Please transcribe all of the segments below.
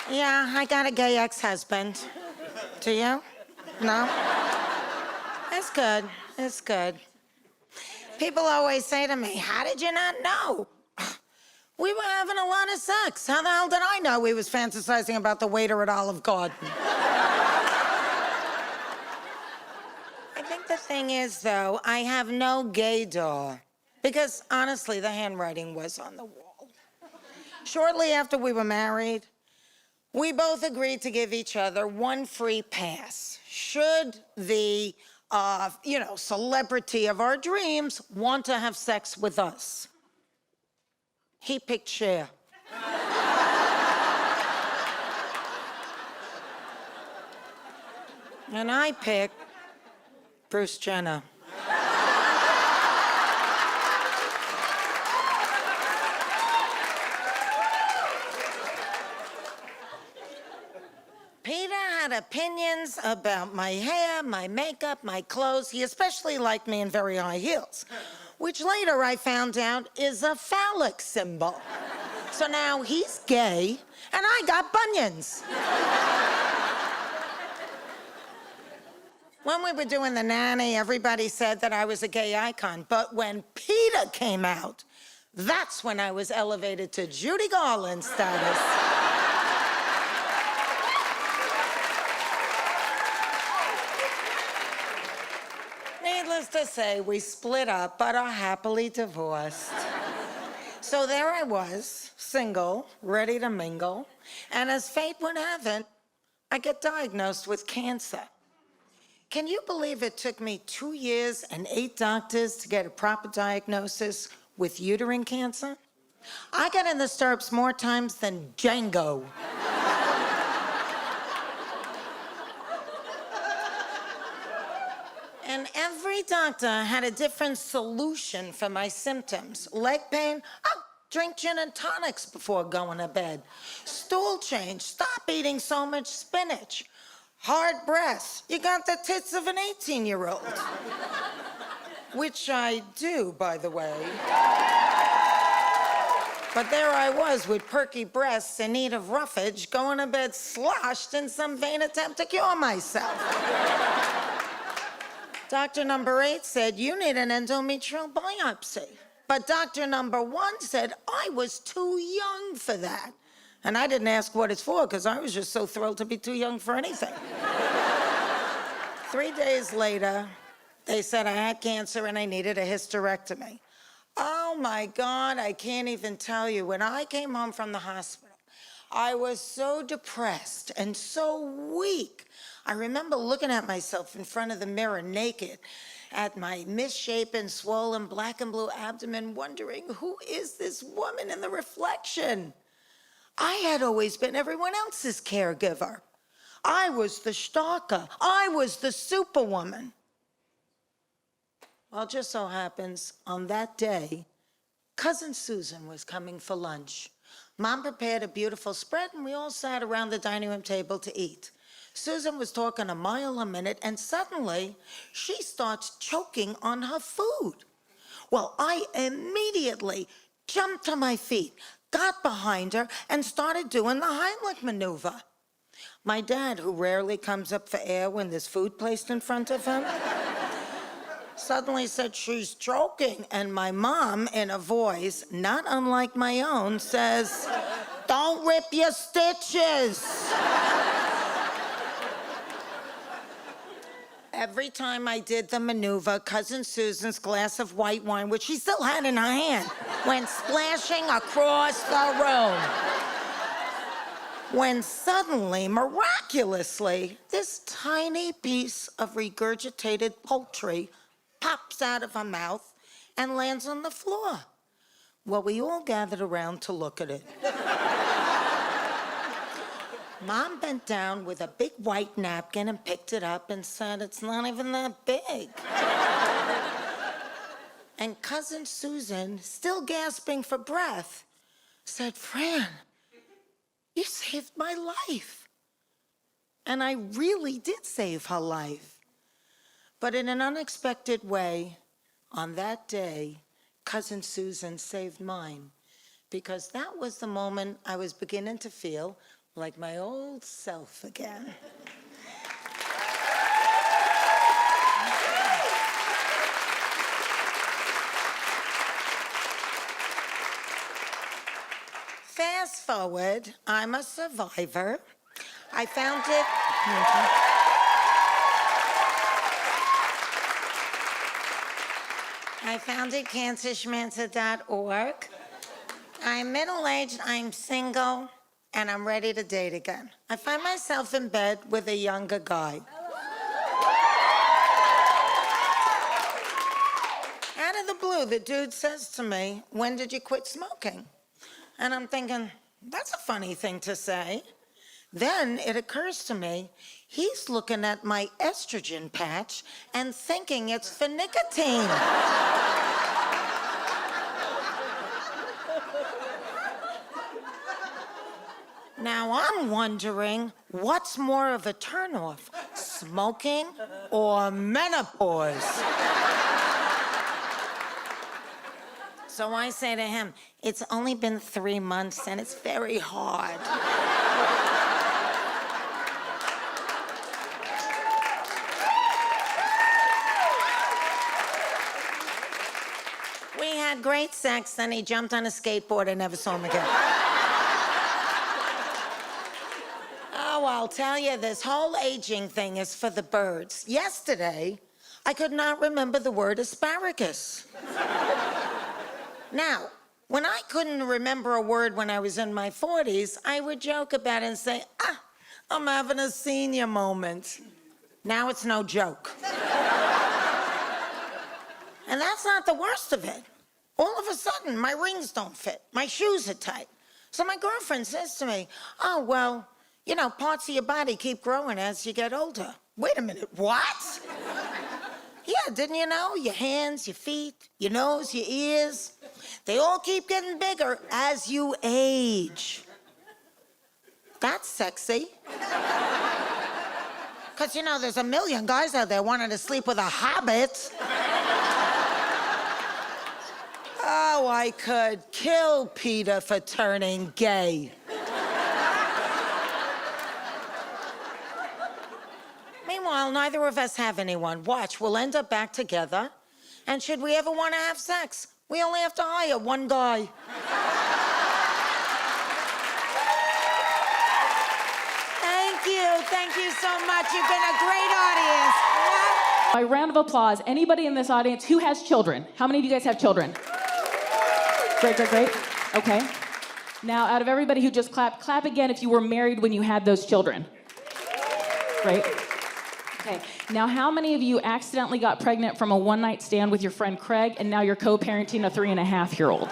Yeah, I got a gay ex-husband. Do you? No? It's good. It's good. People always say to me, how did you not know? We were having a lot of sex. How the hell did I know he was fantasizing about the waiter at Olive Garden? I think the thing is, though, I have no gaydar. Because, honestly, the handwriting was on the wall. Shortly after we were married, we both agreed to give each other one free pass. Should the, celebrity of our dreams want to have sex with us. He picked Cher. And I picked Bruce Jenner. Peter had opinions about my hair, my makeup, my clothes. He especially liked me in very high heels, which later I found out is a phallic symbol. So now he's gay, and I got bunions. When we were doing The Nanny, everybody said that I was a gay icon, but when Peter came out, that's when I was elevated to Judy Garland status. Needless to say, we split up, but are happily divorced. So there I was, single, ready to mingle, and as fate would have it, I get diagnosed with cancer. Can you believe it took me 2 years and 8 doctors to get a proper diagnosis with uterine cancer? I got in the stirrups more times than Django. And every doctor had a different solution for my symptoms. Leg pain, oh, drink gin and tonics before going to bed. Stool change, stop eating so much spinach. Hard breasts, you got the tits of an 18-year-old. Which I do, by the way. But there I was with perky breasts in need of roughage, going to bed sloshed in some vain attempt to cure myself. Doctor number 8 said, you need an endometrial biopsy. But doctor number 1 said I was too young for that. And I didn't ask what it's for, because I was just so thrilled to be too young for anything. 3 days later, they said I had cancer and I needed a hysterectomy. Oh my God, I can't even tell you. When I came home from the hospital, I was so depressed and so weak. I remember looking at myself in front of the mirror naked at my misshapen, swollen, black and blue abdomen, wondering, who is this woman in the reflection? I had always been everyone else's caregiver. I was the stalker. I was the superwoman. Well, it just so happens, on that day, Cousin Susan was coming for lunch. Mom prepared a beautiful spread, and we all sat around the dining room table to eat. Susan was talking a mile a minute, and suddenly, she starts choking on her food. Well, I immediately jumped to my feet, got behind her, and started doing the Heimlich maneuver. My dad, who rarely comes up for air when there's food placed in front of him, suddenly said, she's choking. And my mom, in a voice not unlike my own, says, don't rip your stitches. Every time I did the maneuver, Cousin Susan's glass of white wine, which she still had in her hand, went splashing across the room. When suddenly, miraculously, this tiny piece of regurgitated poultry pops out of her mouth and lands on the floor. Well, we all gathered around to look at it. Mom bent down with a big white napkin and picked it up and said, it's not even that big. And Cousin Susan, still gasping for breath, said, Fran, you saved my life. And I really did save her life. But in an unexpected way, on that day, Cousin Susan saved mine. Because that was the moment I was beginning to feel like my old self again. Fast forward, I'm a survivor. I found it. I founded cancerschmancer.org. I'm middle-aged, I'm single, and I'm ready to date again. I find myself in bed with a younger guy. Out of the blue, the dude says to me, "When did you quit smoking?" And I'm thinking, that's a funny thing to say. Then it occurs to me, he's looking at my estrogen patch and thinking it's for nicotine. Now I'm wondering, what's more of a turnoff, smoking or menopause? So I say to him, it's only been 3 months and it's very hard. We had great sex, then he jumped on a skateboard and never saw him again. Oh, I'll tell you, this whole aging thing is for the birds. Yesterday, I could not remember the word asparagus. Now, when I couldn't remember a word when I was in my 40s, I would joke about it and say, I'm having a senior moment. Now it's no joke. And that's not the worst of it. All of a sudden, my rings don't fit. My shoes are tight. So my girlfriend says to me, oh, well, you know, parts of your body keep growing as you get older. Wait a minute, what? Yeah, didn't you know? Your hands, your feet, your nose, your ears, they all keep getting bigger as you age. That's sexy. Because, you know, there's a million guys out there wanting to sleep with a hobbit. Oh, I could kill Peter for turning gay. Meanwhile, neither of us have anyone. Watch, we'll end up back together. And should we ever want to have sex, we only have to hire one guy. Thank you so much. You've been a great audience. By round of applause, anybody in this audience who has children? How many of you guys have children? Great. Okay. Now, out of everybody who just clapped, clap again if you were married when you had those children. Great. Okay. Now, how many of you accidentally got pregnant from a one-night stand with your friend Craig, and now you're co-parenting a 3.5-year-old?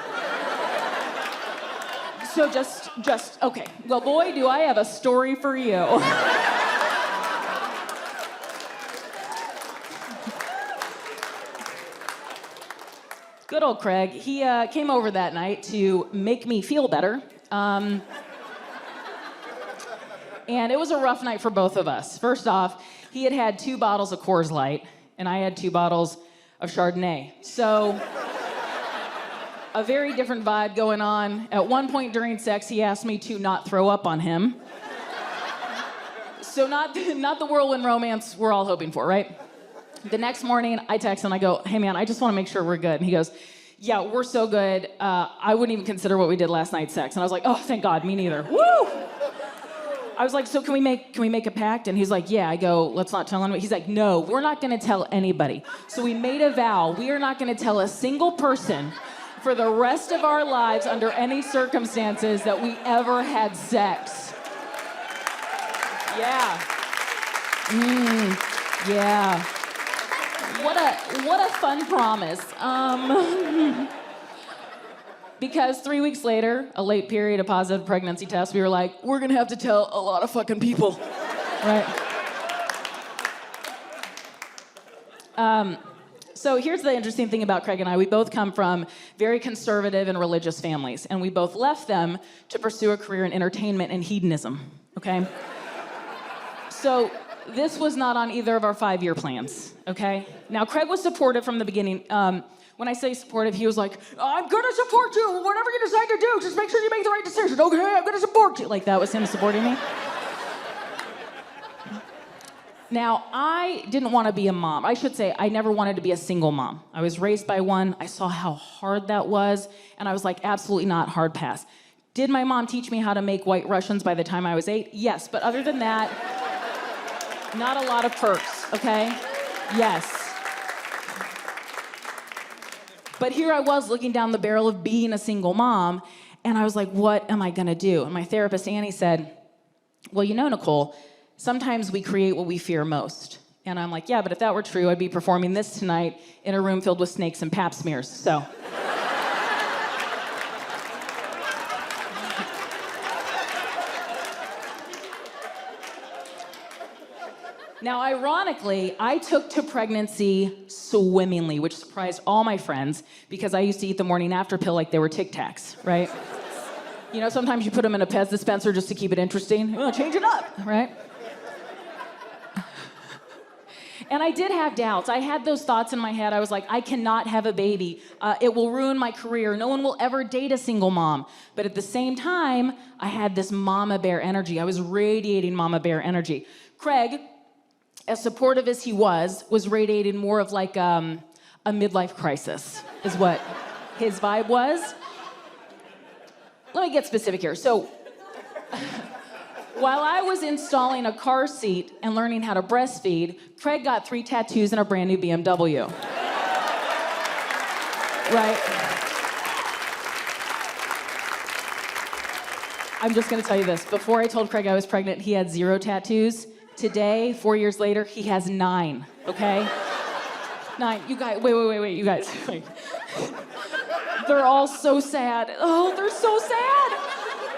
So just, okay. Well, boy, do I have a story for you. Good old Craig. He came over that night to make me feel better. And it was a rough night for both of us. First off, he had had 2 bottles of Coors Light, and I had 2 bottles of Chardonnay. So, a very different vibe going on. At one point during sex, he asked me to not throw up on him. So not the whirlwind romance we're all hoping for, right? The next morning, I text him, I go, hey man, I just want to make sure we're good. And he goes, yeah, we're so good. I wouldn't even consider what we did last night sex. And I was like, oh, thank God, me neither. Woo! I was like, so can we make a pact? And he's like, yeah. I go, let's not tell anyone. He's like, no, we're not going to tell anybody. So we made a vow. We are not going to tell a single person for the rest of our lives under any circumstances that we ever had sex. Yeah. Yeah. What a fun promise. Because 3 weeks later, a late period, a positive pregnancy test, we were like, we're gonna have to tell a lot of fucking people, right? So here's the interesting thing about Craig and I. We both come from very conservative and religious families, and we both left them to pursue a career in entertainment and hedonism, okay? So this was not on either of our 5-year plans, okay? Now, Craig was supportive from the beginning. when I say supportive, he was like, I'm gonna support you. Whatever you decide to do, just make sure you make the right decision. Okay, I'm gonna support you. Like, that was him supporting me. Now, I didn't want to be a mom. I should say, I never wanted to be a single mom. I was raised by one. I saw how hard that was, and I was like, absolutely not, hard pass. Did my mom teach me how to make White Russians by the time I was 8? Yes, but other than that, not a lot of perks, okay? Yes. But here I was looking down the barrel of being a single mom, and I was like, what am I gonna do? And my therapist, Annie, said, well, you know, Nicole, sometimes we create what we fear most. And I'm like, yeah, but if that were true, I'd be performing this tonight in a room filled with snakes and pap smears, so. Now, ironically, I took to pregnancy swimmingly, which surprised all my friends because I used to eat the morning after pill like they were Tic Tacs, right? You know, sometimes you put them in a Pez dispenser just to keep it interesting. Oh, change it up, right? And I did have doubts. I had those thoughts in my head. I was like, I cannot have a baby. It will ruin my career. No one will ever date a single mom. But at the same time, I had this mama bear energy. I was radiating mama bear energy. Craig, as supportive as he was radiating more of like a midlife crisis, is what his vibe was. Let me get specific here. So, while I was installing a car seat and learning how to breastfeed, Craig got 3 tattoos and a brand new BMW. Right? I'm just gonna tell you this. Before I told Craig I was pregnant, he had 0 tattoos. Today, 4 years later, he has 9, okay? 9, you guys, wait, you guys. Wait. They're all so sad. Oh, they're so sad.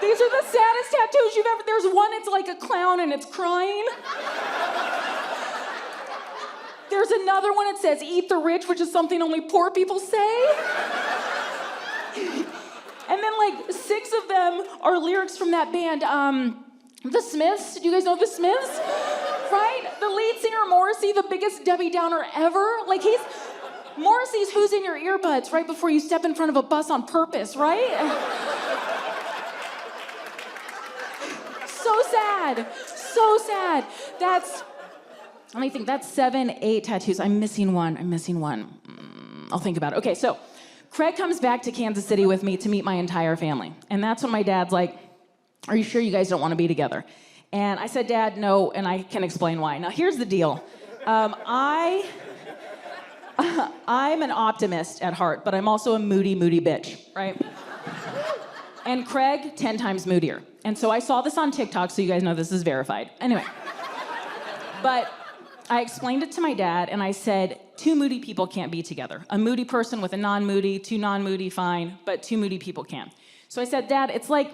These are the saddest tattoos you've ever, there's one, it's like a clown and it's crying. There's another one, it says, eat the rich, which is something only poor people say. And then like 6 of them are lyrics from that band, The Smiths. Do you guys know The Smiths? Right? The lead singer, Morrissey, the biggest Debbie Downer ever. Like Morrissey's Who's in Your Earbuds right before you step in front of a bus on purpose, right? So sad. So sad. Let me think, that's 7, 8 tattoos. I'm missing one. I'll think about it. Okay, so Craig comes back to Kansas City with me to meet my entire family. And that's when my dad's like, are you sure you guys don't want to be together? And I said, Dad, no, and I can explain why. Now, here's the deal. I'm an optimist at heart, but I'm also a moody bitch, right? And Craig, 10 times moodier. And so I saw this on TikTok, so you guys know this is verified. Anyway. But I explained it to my dad, and I said, 2 moody people can't be together. A moody person with a non-moody, 2 non-moody, fine, but 2 moody people can't. So I said, Dad, it's like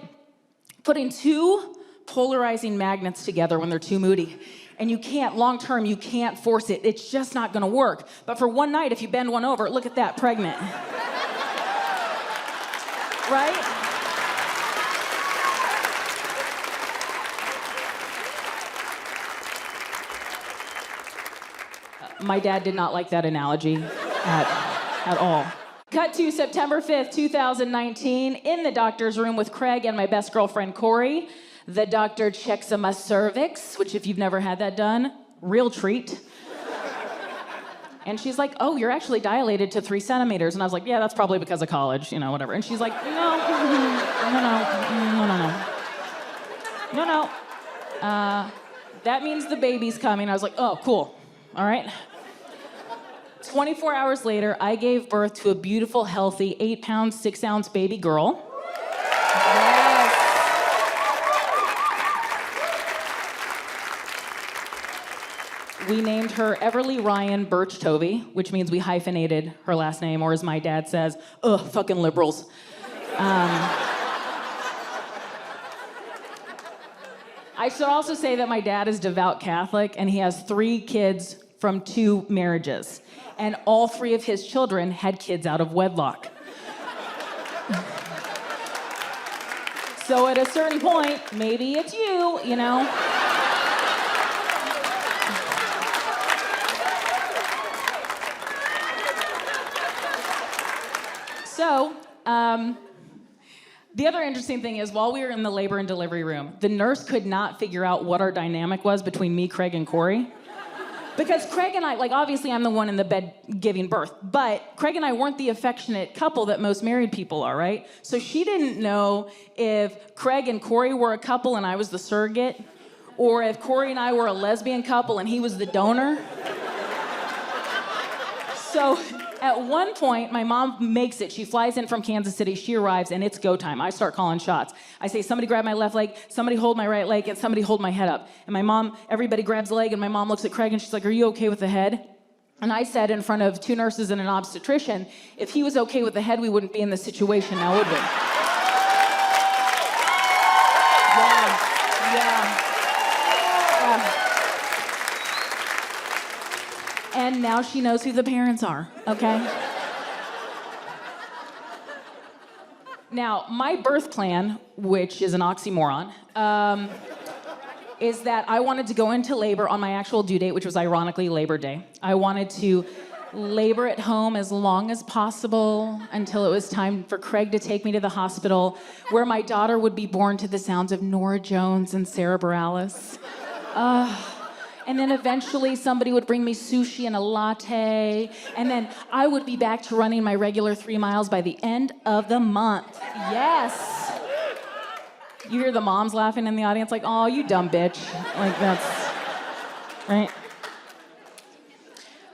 putting 2 polarizing magnets together when they're too moody. And you can't, long term, you can't force it. It's just not gonna work. But for one night, if you bend one over, look at that, pregnant. Right? My dad did not like that analogy at all. Cut to September 5th, 2019, in the doctor's room with Craig and my best girlfriend, Corey. The doctor checks my cervix, which if you've never had that done, real treat. And she's like, oh, you're actually dilated to 3 centimeters. And I was like, yeah, that's probably because of college, you know, whatever. And she's like, no. That means the baby's coming. I was like, oh, cool, all right. 24 hours later, I gave birth to a beautiful, healthy, 8-pound, 6-ounce baby girl. Yes. We named her Everly Ryan Burch Tovey, which means we hyphenated her last name, or as my dad says, ugh, fucking liberals. I should also say that my dad is devout Catholic, and he has 3 kids from 2 marriages. And all 3 of his children had kids out of wedlock. So at a certain point, maybe it's you know? So, the other interesting thing is while we were in the labor and delivery room, the nurse could not figure out what our dynamic was between me, Craig, and Corey. Because Craig and I, like, obviously I'm the one in the bed giving birth, but Craig and I weren't the affectionate couple that most married people are, right? So she didn't know if Craig and Corey were a couple and I was the surrogate, or if Corey and I were a lesbian couple and he was the donor. So at one point, my mom makes it. She flies in from Kansas City. She arrives, and it's go time. I start calling shots. I say, somebody grab my left leg, somebody hold my right leg, and somebody hold my head up. And my mom, everybody grabs a leg, and my mom looks at Craig, and she's like, are you okay with the head? And I said in front of 2 nurses and an obstetrician, if he was okay with the head, we wouldn't be in this situation now, would we? Yeah. And now she knows who the parents are, okay? Now, my birth plan, which is an oxymoron, is that I wanted to go into labor on my actual due date, which was ironically Labor Day. I wanted to labor at home as long as possible until it was time for Craig to take me to the hospital, where my daughter would be born to the sounds of Nora Jones and Sarah Bareilles. And then eventually somebody would bring me sushi and a latte, and then I would be back to running my regular 3 miles by the end of the month. Yes. You hear the moms laughing in the audience like, oh, you dumb bitch. Like, that's, right?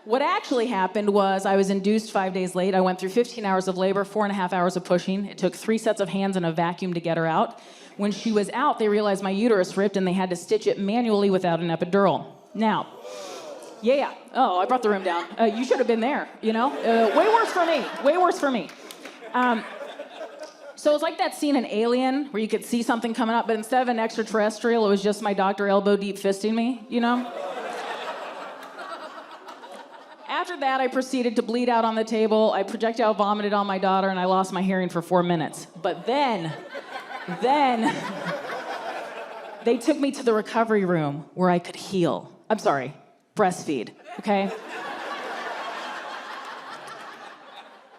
What actually happened was I was induced 5 days late. I went through 15 hours of labor, 4.5 hours of pushing. It took 3 sets of hands and a vacuum to get her out. When she was out, they realized my uterus ripped and they had to stitch it manually without an epidural. Now, yeah. Oh, I brought the room down. You should have been there, you know? Way worse for me. Way worse for me. So it's like that scene in Alien where you could see something coming up, but instead of an extraterrestrial, it was just my doctor elbow deep fisting me, you know? After that, I proceeded to bleed out on the table. I projectile vomited on my daughter, and I lost my hearing for 4 minutes. But then, they took me to the recovery room where I could heal. I'm sorry, breastfeed, okay?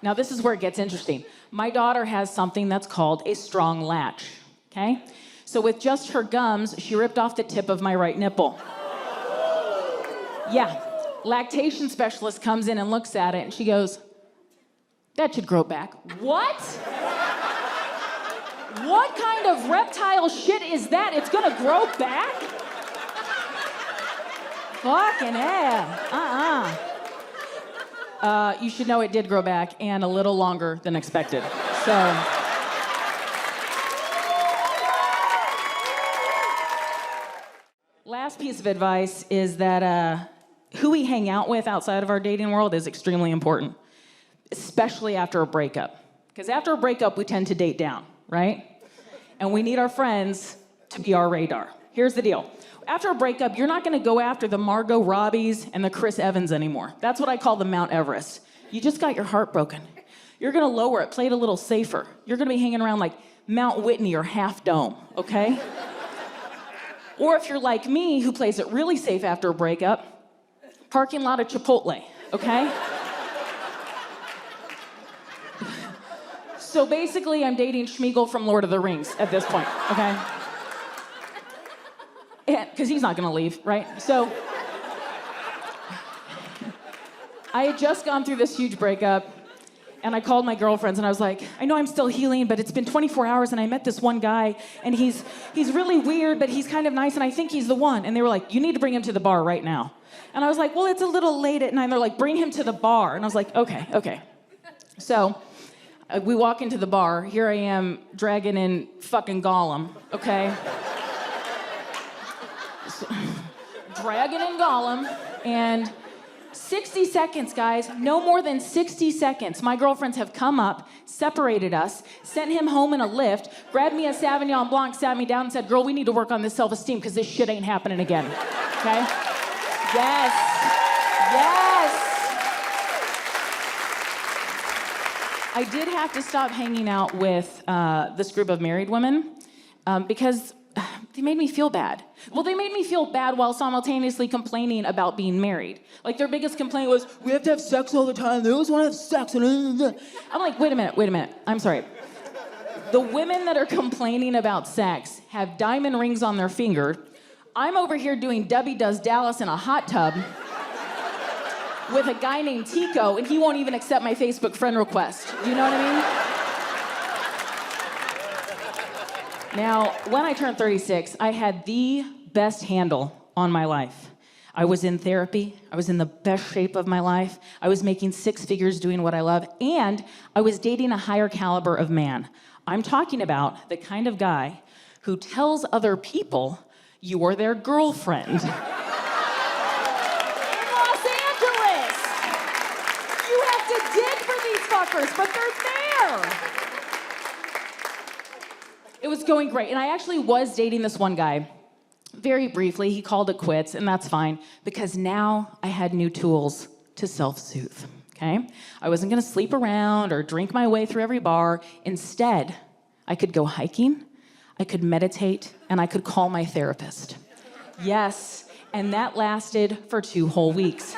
Now, this is where it gets interesting. My daughter has something that's called a strong latch, okay? So with just her gums, she ripped off the tip of my right nipple. Yeah, lactation specialist comes in and looks at it, and she goes, that should grow back. What? What kind of reptile shit is that? It's gonna grow back? Fucking hell. You should know it did grow back, and a little longer than expected. So. Last piece of advice is that who we hang out with outside of our dating world is extremely important, especially after a breakup. Because after a breakup, we tend to date down, right? And we need our friends to be our radar. Here's the deal. After a breakup, you're not gonna go after the Margot Robbies and the Chris Evans anymore. That's what I call the Mount Everest. You just got your heart broken. You're gonna lower it, play it a little safer. You're gonna be hanging around like Mount Whitney or Half Dome, okay? Or if you're like me, who plays it really safe after a breakup, parking lot of Chipotle, okay? So basically, I'm dating Schmeagol from Lord of the Rings at this point, okay? Because he's not gonna leave, right? So, I had just gone through this huge breakup, and I called my girlfriends, and I was like, I know I'm still healing, but it's been 24 hours, and I met this one guy, and he's really weird, but he's kind of nice, and I think he's the one. And they were like, you need to bring him to the bar right now. And I was like, well, it's a little late at night. And they're like, bring him to the bar. And I was like, okay. So, we walk into the bar. Here I am, dragging in fucking Gollum, okay? Dragging in Gollum, and 60 seconds, guys, no more than 60 seconds. My girlfriends have come up, separated us, sent him home in a lift, grabbed me a Sauvignon Blanc, sat me down and said, girl, we need to work on this self-esteem because this shit ain't happening again, okay? Yes. I did have to stop hanging out with this group of married women because they made me feel bad. Well, they made me feel bad while simultaneously complaining about being married. Like, their biggest complaint was, we have to have sex all the time. They always want to have sex. I'm like, wait a minute. I'm sorry. The women that are complaining about sex have diamond rings on their finger. I'm over here doing Debbie Does Dallas in a hot tub with a guy named Tico, and he won't even accept my Facebook friend request. You know what I mean? Now, when I turned 36, I had the best handle on my life. I was in therapy. I was in the best shape of my life. I was making 6 figures doing what I love, and I was dating a higher caliber of man. I'm talking about the kind of guy who tells other people you're their girlfriend. In Los Angeles! You have to dig for these fuckers, but they're there! It was going great, and I actually was dating this one guy. Very briefly, he called it quits, and that's fine, because now I had new tools to self-soothe, okay? I wasn't gonna sleep around or drink my way through every bar. Instead, I could go hiking, I could meditate, and I could call my therapist. Yes, and that lasted for 2 whole weeks.